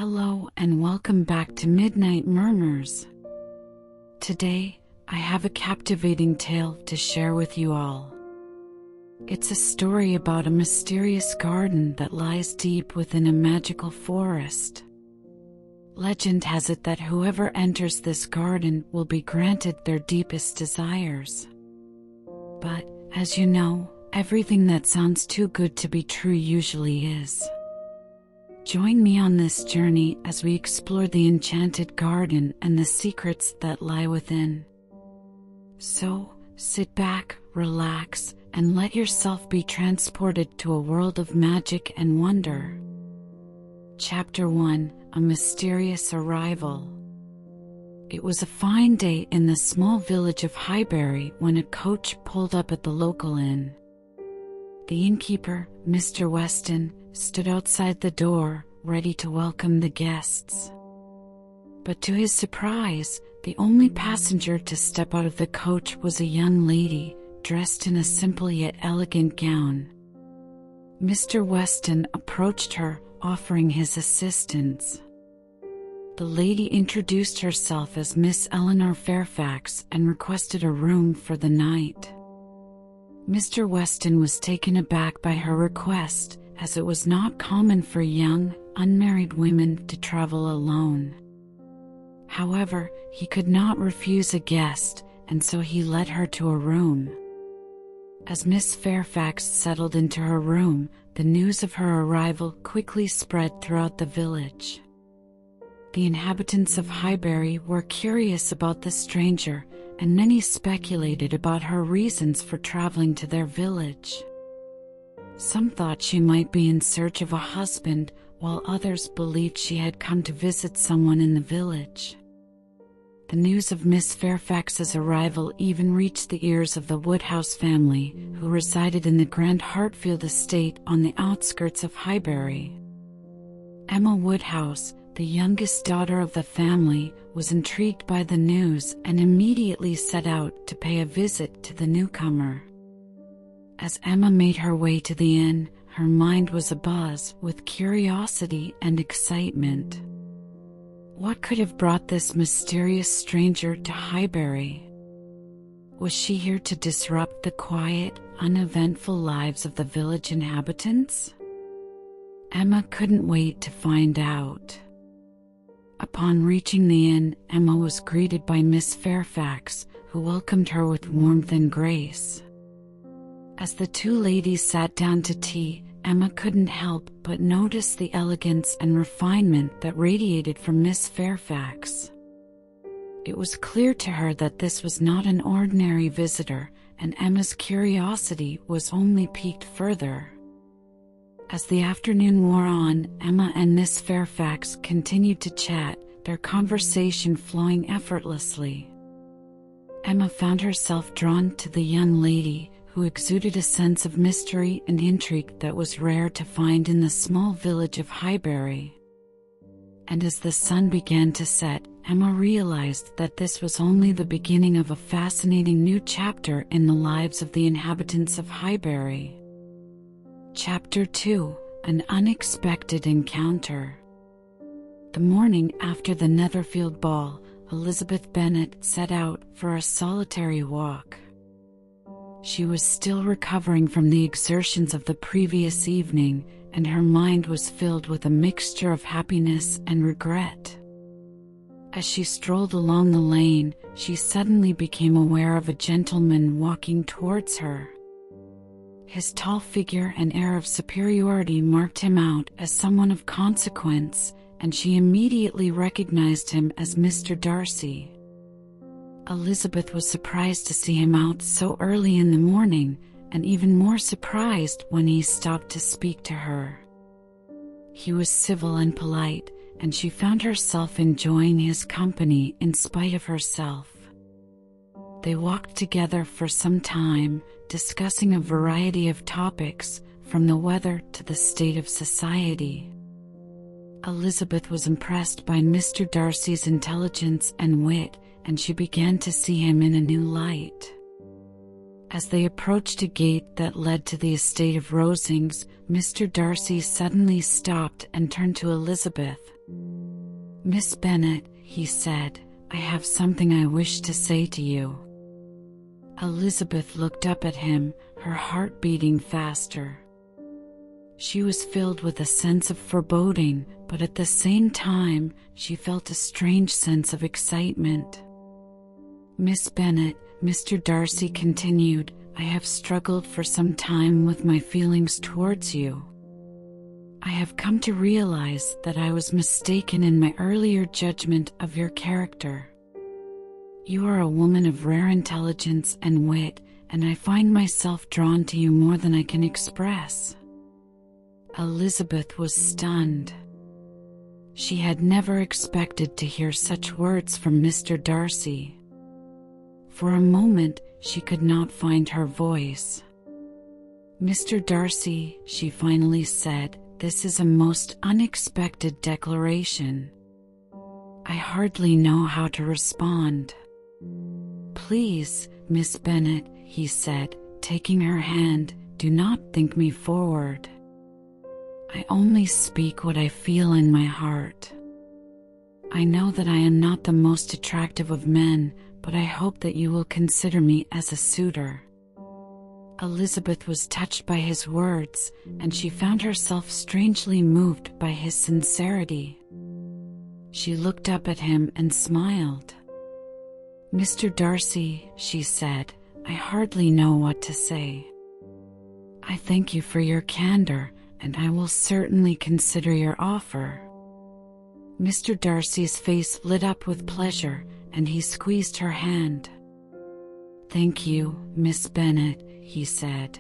Hello and welcome back to Midnight Murmurs. Today, I have a captivating tale to share with you all. It's a story about a mysterious garden that lies deep within a magical forest. Legend has it that whoever enters this garden will be granted their deepest desires. But, as you know, everything that sounds too good to be true usually is. Join me on this journey as we explore the Enchanted Garden and the secrets that lie within. So, sit back, relax, and let yourself be transported to a world of magic and wonder. Chapter 1: A Mysterious Arrival. It was a fine day in the small village of Highbury when a coach pulled up at the local inn. The innkeeper, Mr. Weston, stood outside the door, ready to welcome the guests. But to his surprise, the only passenger to step out of the coach was a young lady, dressed in a simple yet elegant gown. Mr. Weston approached her, offering his assistance. The lady introduced herself as Miss Eleanor Fairfax and requested a room for the night. Mr. Weston was taken aback by her request, as it was not common for young, unmarried women to travel alone. However, he could not refuse a guest, and so he led her to a room. As Miss Fairfax settled into her room, the news of her arrival quickly spread throughout the village. The inhabitants of Highbury were curious about the stranger, and many speculated about her reasons for traveling to their village. Some thought she might be in search of a husband, while others believed she had come to visit someone in the village. The news of Miss Fairfax's arrival even reached the ears of the Woodhouse family, who resided in the Grand Hartfield estate on the outskirts of Highbury. Emma Woodhouse, the youngest daughter of the family, was intrigued by the news and immediately set out to pay a visit to the newcomer. As Emma made her way to the inn, her mind was abuzz with curiosity and excitement. What could have brought this mysterious stranger to Highbury? Was she here to disrupt the quiet, uneventful lives of the village inhabitants? Emma couldn't wait to find out. Upon reaching the inn, Emma was greeted by Miss Fairfax, who welcomed her with warmth and grace. As the two ladies sat down to tea, Emma couldn't help but notice the elegance and refinement that radiated from Miss Fairfax. It was clear to her that this was not an ordinary visitor, and Emma's curiosity was only piqued further. As the afternoon wore on, Emma and Miss Fairfax continued to chat, their conversation flowing effortlessly. Emma found herself drawn to the young lady, who exuded a sense of mystery and intrigue that was rare to find in the small village of Highbury. And as the sun began to set, Emma realized that this was only the beginning of a fascinating new chapter in the lives of the inhabitants of Highbury. Chapter 2: An Unexpected Encounter. The morning after the Netherfield ball, Elizabeth Bennet set out for a solitary walk. She was still recovering from the exertions of the previous evening, and her mind was filled with a mixture of happiness and regret. As she strolled along the lane, she suddenly became aware of a gentleman walking towards her. His tall figure and air of superiority marked him out as someone of consequence, and she immediately recognized him as Mr. Darcy. Elizabeth was surprised to see him out so early in the morning, and even more surprised when he stopped to speak to her. He was civil and polite, and she found herself enjoying his company in spite of herself. They walked together for some time, discussing a variety of topics, from the weather to the state of society. Elizabeth was impressed by Mr. Darcy's intelligence and wit, and she began to see him in a new light. As they approached a gate that led to the estate of Rosings, Mr. Darcy suddenly stopped and turned to Elizabeth. Miss Bennet, he said, I have something I wish to say to you. Elizabeth looked up at him, her heart beating faster. She was filled with a sense of foreboding, but at the same time, she felt a strange sense of excitement. Miss Bennet, Mr. Darcy continued, I have struggled for some time with my feelings towards you. I have come to realize that I was mistaken in my earlier judgment of your character. You are a woman of rare intelligence and wit, and I find myself drawn to you more than I can express. Elizabeth was stunned. She had never expected to hear such words from Mr. Darcy. For a moment, she could not find her voice. Mr. Darcy, she finally said, this is a most unexpected declaration. I hardly know how to respond. Please, Miss Bennet, he said, taking her hand, do not think me forward. I only speak what I feel in my heart. I know that I am not the most attractive of men, but I hope that you will consider me as a suitor. Elizabeth was touched by his words, and she found herself strangely moved by his sincerity. She looked up at him and smiled. Mr. Darcy, she said, I hardly know what to say. I thank you for your candor, and I will certainly consider your offer. Mr. Darcy's face lit up with pleasure, and he squeezed her hand. Thank you, Miss Bennet, he said.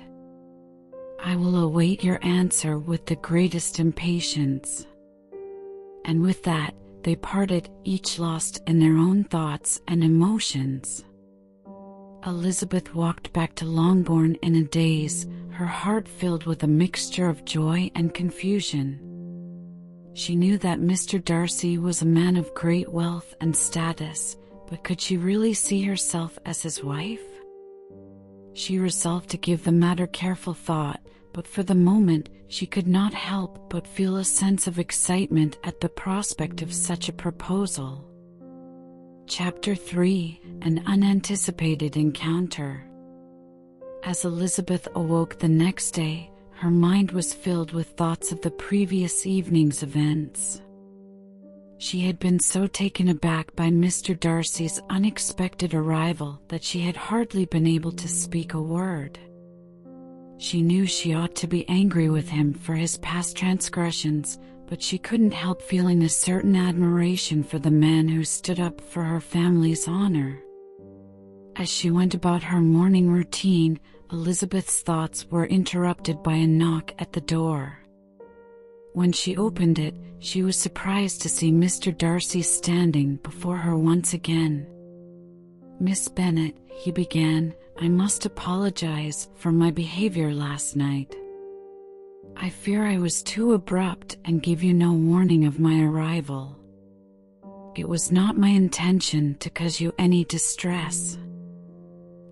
I will await your answer with the greatest impatience. And with that, they parted, each lost in their own thoughts and emotions. Elizabeth walked back to Longbourn in a daze, her heart filled with a mixture of joy and confusion. She knew that Mr. Darcy was a man of great wealth and status, but could she really see herself as his wife? She resolved to give the matter careful thought, but for the moment she could not help but feel a sense of excitement at the prospect of such a proposal. Chapter 3: An Unanticipated Encounter. As Elizabeth awoke the next day, her mind was filled with thoughts of the previous evening's events. She had been so taken aback by Mr. Darcy's unexpected arrival that she had hardly been able to speak a word. She knew she ought to be angry with him for his past transgressions, but she couldn't help feeling a certain admiration for the man who stood up for her family's honor. As she went about her morning routine, Elizabeth's thoughts were interrupted by a knock at the door. When she opened it, she was surprised to see Mr. Darcy standing before her once again. Miss Bennet, he began, I must apologize for my behavior last night. I fear I was too abrupt and gave you no warning of my arrival. It was not my intention to cause you any distress.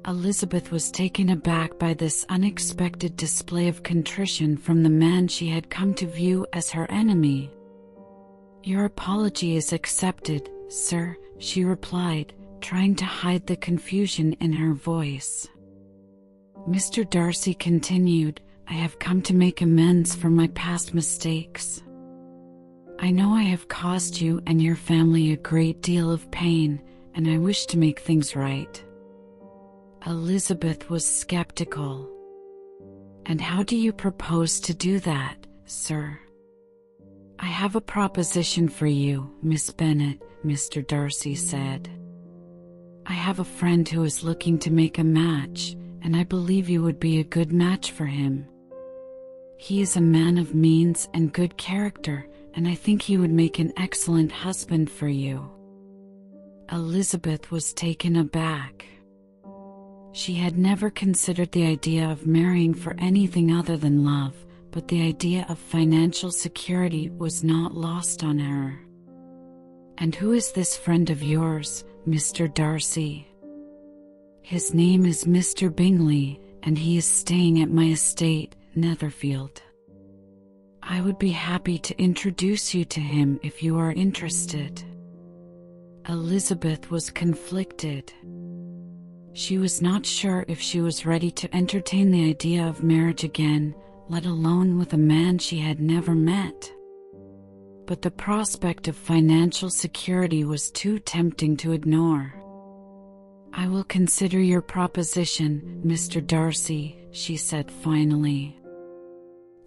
Elizabeth was taken aback by this unexpected display of contrition from the man she had come to view as her enemy. Your apology is accepted, sir, she replied, trying to hide the confusion in her voice. Mr. Darcy continued, I have come to make amends for my past mistakes. I know I have caused you and your family a great deal of pain, and I wish to make things right. Elizabeth was skeptical. And how do you propose to do that, sir? I have a proposition for you, Miss Bennet, Mr. Darcy said. I have a friend who is looking to make a match, and I believe you would be a good match for him. He is a man of means and good character, and I think he would make an excellent husband for you. Elizabeth was taken aback. She had never considered the idea of marrying for anything other than love, but the idea of financial security was not lost on her. And who is this friend of yours, Mr. Darcy? His name is Mr. Bingley, and he is staying at my estate, Netherfield. I would be happy to introduce you to him if you are interested." Elizabeth was conflicted. She was not sure if she was ready to entertain the idea of marriage again, let alone with a man she had never met. But the prospect of financial security was too tempting to ignore. "I will consider your proposition, Mr. Darcy," she said finally.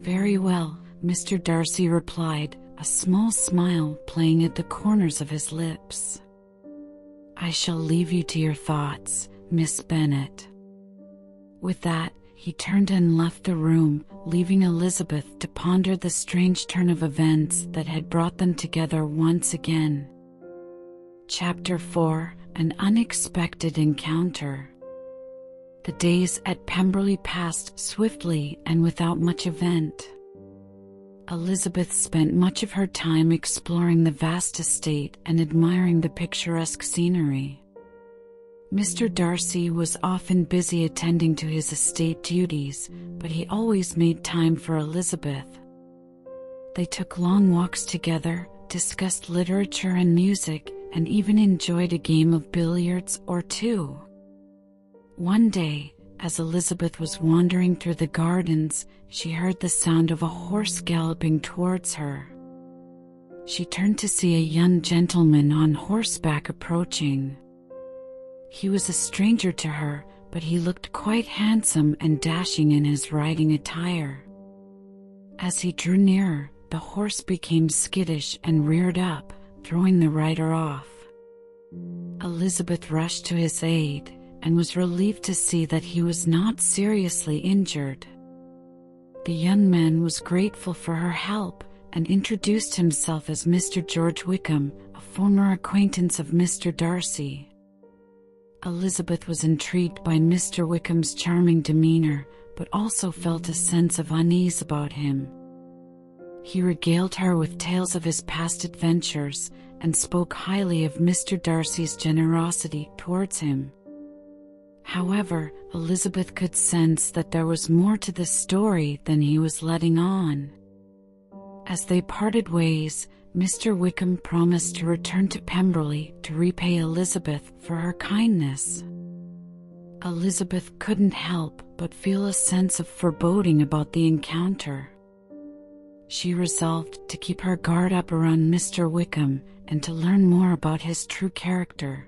"Very well," Mr. Darcy replied, a small smile playing at the corners of his lips. "I shall leave you to your thoughts, Miss Bennet." With that, he turned and left the room, leaving Elizabeth to ponder the strange turn of events that had brought them together once again. Chapter 4: An Unexpected Encounter. The days at Pemberley passed swiftly and without much event. Elizabeth spent much of her time exploring the vast estate and admiring the picturesque scenery. Mr. Darcy was often busy attending to his estate duties, but he always made time for Elizabeth. They took long walks together, discussed literature and music, and even enjoyed a game of billiards or two. One day, as Elizabeth was wandering through the gardens, she heard the sound of a horse galloping towards her. She turned to see a young gentleman on horseback approaching. He was a stranger to her, but he looked quite handsome and dashing in his riding attire. As he drew nearer, the horse became skittish and reared up, throwing the rider off. Elizabeth rushed to his aid, and was relieved to see that he was not seriously injured. The young man was grateful for her help, and introduced himself as Mr. George Wickham, a former acquaintance of Mr. Darcy. Elizabeth was intrigued by Mr. Wickham's charming demeanor, but also felt a sense of unease about him. He regaled her with tales of his past adventures, and spoke highly of Mr. Darcy's generosity towards him. However, Elizabeth could sense that there was more to the story than he was letting on. As they parted ways, Mr. Wickham promised to return to Pemberley to repay Elizabeth for her kindness. Elizabeth couldn't help but feel a sense of foreboding about the encounter. She resolved to keep her guard up around Mr. Wickham and to learn more about his true character.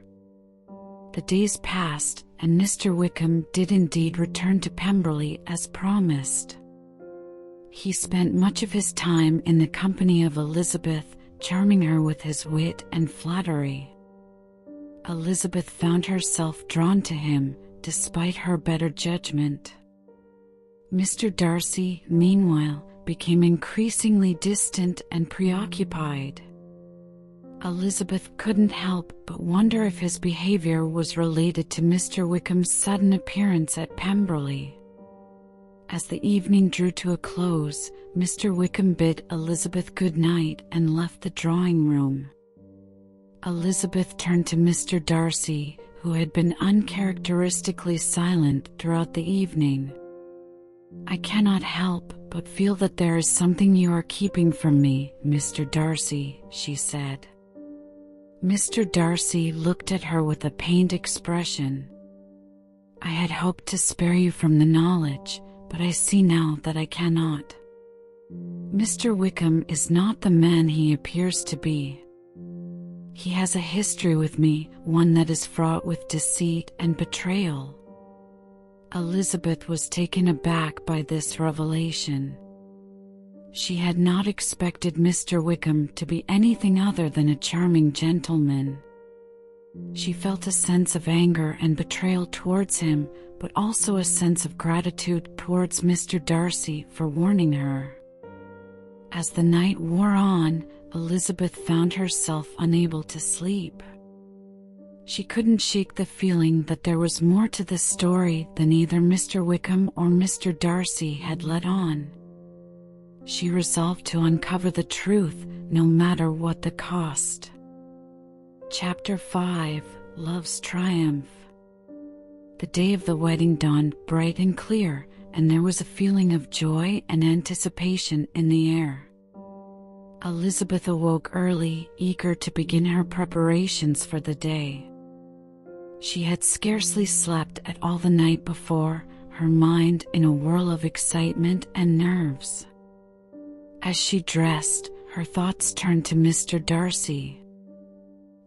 The days passed, and Mr. Wickham did indeed return to Pemberley as promised. He spent much of his time in the company of Elizabeth, charming her with his wit and flattery. Elizabeth found herself drawn to him, despite her better judgment. Mr. Darcy, meanwhile, became increasingly distant and preoccupied. Elizabeth couldn't help but wonder if his behavior was related to Mr. Wickham's sudden appearance at Pemberley. As the evening drew to a close, Mr. Wickham bid Elizabeth good night and left the drawing room. Elizabeth turned to Mr. Darcy, who had been uncharacteristically silent throughout the evening. "I cannot help but feel that there is something you are keeping from me, Mr. Darcy," she said. Mr. Darcy looked at her with a pained expression. "I had hoped to spare you from the knowledge, but I see now that I cannot. Mr. Wickham is not the man he appears to be. He has a history with me, one that is fraught with deceit and betrayal." Elizabeth was taken aback by this revelation. She had not expected Mr. Wickham to be anything other than a charming gentleman. She felt a sense of anger and betrayal towards him, but also a sense of gratitude towards Mr. Darcy for warning her. As the night wore on, Elizabeth found herself unable to sleep. She couldn't shake the feeling that there was more to the story than either Mr. Wickham or Mr. Darcy had let on. She resolved to uncover the truth, no matter what the cost. Chapter 5: Love's Triumph. The day of the wedding dawned bright and clear, and there was a feeling of joy and anticipation in the air. Elizabeth awoke early, eager to begin her preparations for the day. She had scarcely slept at all the night before, her mind in a whirl of excitement and nerves. As she dressed, her thoughts turned to Mr. Darcy.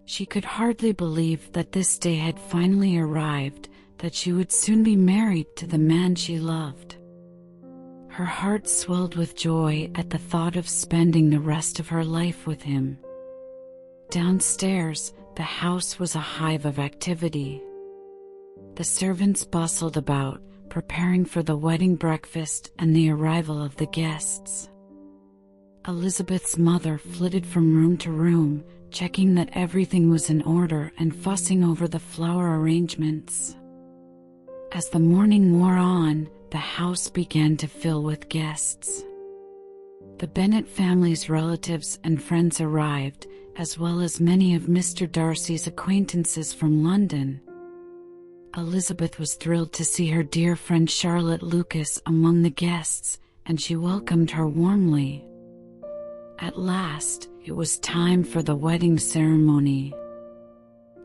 She could hardly believe that this day had finally arrived, that she would soon be married to the man she loved. Her heart swelled with joy at the thought of spending the rest of her life with him. Downstairs, the house was a hive of activity. The servants bustled about, preparing for the wedding breakfast and the arrival of the guests. Elizabeth's mother flitted from room to room, checking that everything was in order and fussing over the flower arrangements. As the morning wore on, the house began to fill with guests. The Bennet family's relatives and friends arrived, as well as many of Mr. Darcy's acquaintances from London. Elizabeth was thrilled to see her dear friend Charlotte Lucas among the guests, and she welcomed her warmly. At last, it was time for the wedding ceremony.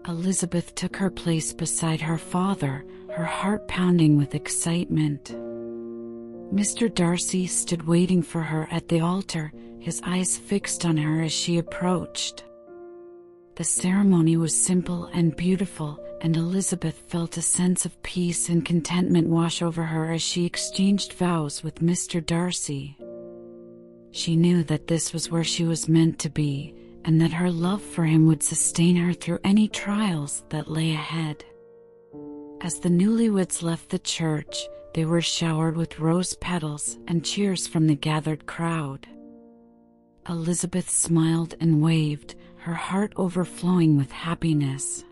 Elizabeth took her place beside her father, her heart pounding with excitement. Mr. Darcy stood waiting for her at the altar, his eyes fixed on her as she approached. The ceremony was simple and beautiful, and Elizabeth felt a sense of peace and contentment wash over her as she exchanged vows with Mr. Darcy. She knew that this was where she was meant to be, and that her love for him would sustain her through any trials that lay ahead. As the newlyweds left the church, they were showered with rose petals and cheers from the gathered crowd. Elizabeth smiled and waved, her heart overflowing with happiness.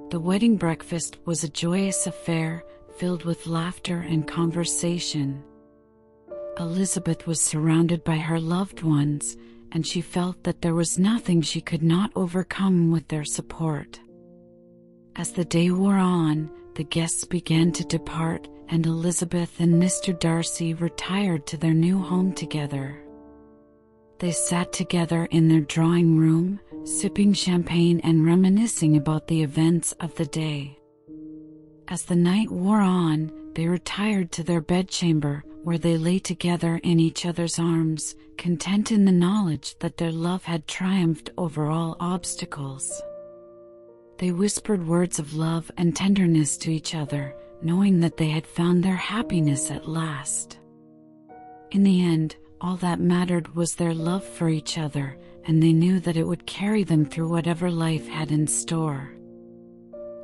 The wedding breakfast was a joyous affair, filled with laughter and conversation. Elizabeth was surrounded by her loved ones, and she felt that there was nothing she could not overcome with their support. As the day wore on, the guests began to depart, and Elizabeth and Mr. Darcy retired to their new home together. They sat together in their drawing room, sipping champagne and reminiscing about the events of the day. As the night wore on, they retired to their bedchamber, where they lay together in each other's arms, content in the knowledge that their love had triumphed over all obstacles. They whispered words of love and tenderness to each other, knowing that they had found their happiness at last. In the end, all that mattered was their love for each other, and they knew that it would carry them through whatever life had in store.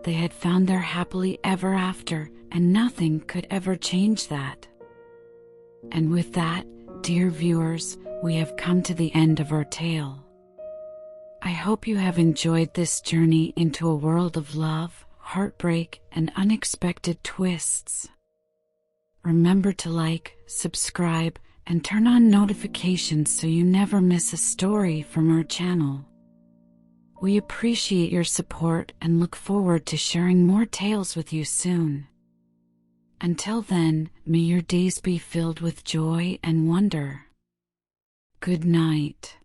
They had found their happily ever after, and nothing could ever change that. And with that, dear viewers, we have come to the end of our tale. I hope you have enjoyed this journey into a world of love, heartbreak, and unexpected twists. Remember to like, subscribe, and turn on notifications so you never miss a story from our channel. We appreciate your support and look forward to sharing more tales with you soon. Until then, may your days be filled with joy and wonder. Good night.